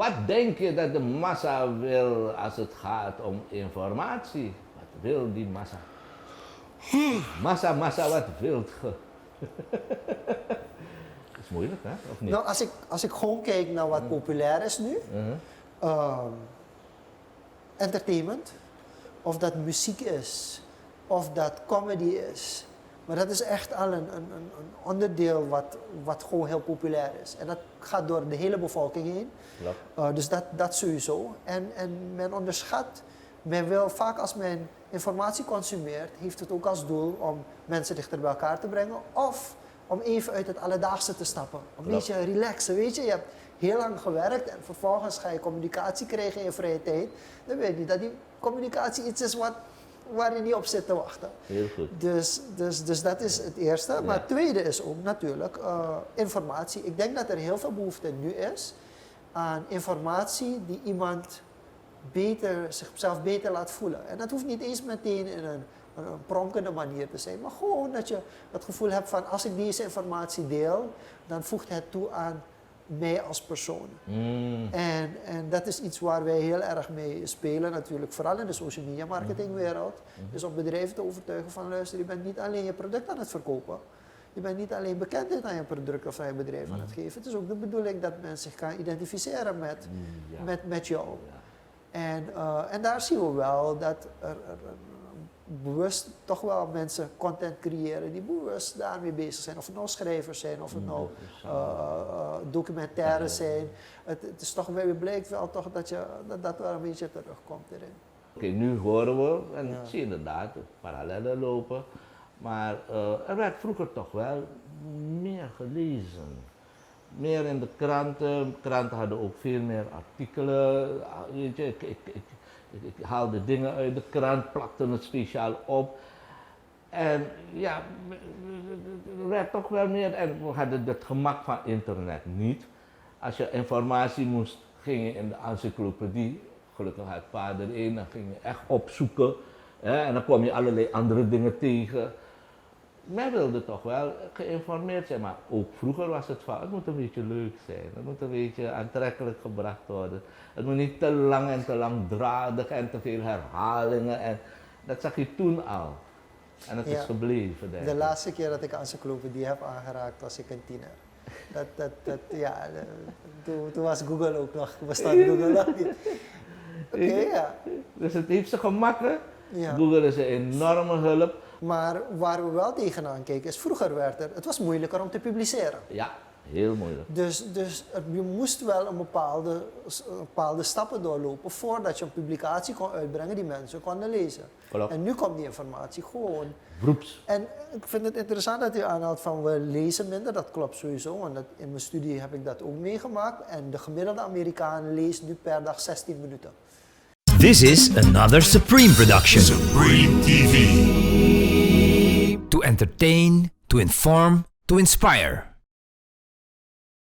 Wat denk je dat de massa wil als het gaat om informatie? Wat wil die massa? Massa, wat wilt ge? Dat is moeilijk, hè? Of niet? Nou, als ik gewoon kijk naar wat populair is nu, entertainment, of dat muziek is, of dat comedy is. Maar dat is echt al een onderdeel wat gewoon heel populair is. En dat gaat door de hele bevolking heen. Dus dat sowieso. En men onderschat, men wil vaak als men informatie consumeert, heeft het ook als doel om mensen dichter bij elkaar te brengen. Of om even uit het alledaagse te stappen. Om een beetje relaxen, weet je. Je hebt heel lang gewerkt en vervolgens ga je communicatie krijgen in je vrije tijd. Dan weet je niet dat die communicatie iets is waar je niet op zit te wachten. Heel goed. Dus dat is het eerste. Ja. Maar het tweede is ook natuurlijk informatie. Ik denk dat er heel veel behoefte nu is aan informatie die iemand zichzelf beter laat voelen. En dat hoeft niet eens meteen in een pronkende manier te zijn, maar gewoon dat je het gevoel hebt van als ik deze informatie deel, dan voegt het toe aan mij als persoon. En dat is iets waar wij heel erg mee spelen natuurlijk, vooral in de social media marketingwereld. Dus om bedrijven te overtuigen van luister, je bent niet alleen je product aan het verkopen, je bent niet alleen bekendheid aan je product of aan je bedrijf aan het geven. Het is ook de bedoeling dat men zich kan identificeren met jou. En daar zien we wel dat er bewust toch wel mensen content creëren die bewust daarmee bezig zijn. Of het nou schrijvers zijn, of het nou documentaires zijn. Het is toch, blijkt wel toch dat wel een beetje terugkomt erin. Oké, nu horen we, en ik zie inderdaad parallellen lopen, maar er werd vroeger toch wel meer gelezen. Meer in de kranten. Kranten hadden ook veel meer artikelen. Weet je, ik haalde dingen uit de krant, plakte het speciaal op. En ja, er werd toch wel meer. En we hadden het gemak van internet niet. Als je informatie moest, ging je in de encyclopedie. Gelukkig had vader één, dan ging je echt opzoeken. En dan kwam je allerlei andere dingen tegen. Men wilde toch wel geïnformeerd zijn, maar ook vroeger was het van, het moet een beetje leuk zijn, het moet een beetje aantrekkelijk gebracht worden. Het moet niet te lang en te langdradig en te veel herhalingen. En dat zag je toen al. En het is gebleven, denk ik. De laatste keer dat ik encyclopedie heb aangeraakt was ik een tiener. Toen was Google ook nog, bestond Google nog niet. Dus het heeft ze gemakkelijk. Google is een enorme hulp. Maar waar we wel tegenaan kijken is, vroeger het was moeilijker om te publiceren. Ja, heel moeilijk. Dus je moest wel een bepaalde stappen doorlopen voordat je een publicatie kon uitbrengen die mensen konden lezen. Klopt. En nu komt die informatie gewoon. Roeps. En ik vind het interessant dat u aanhaalt van we lezen minder, dat klopt sowieso, want in mijn studie heb ik dat ook meegemaakt. En de gemiddelde Amerikaan leest nu per dag 16 minuten. This is another Supreme production. Supreme TV. To entertain, to inform, to inspire.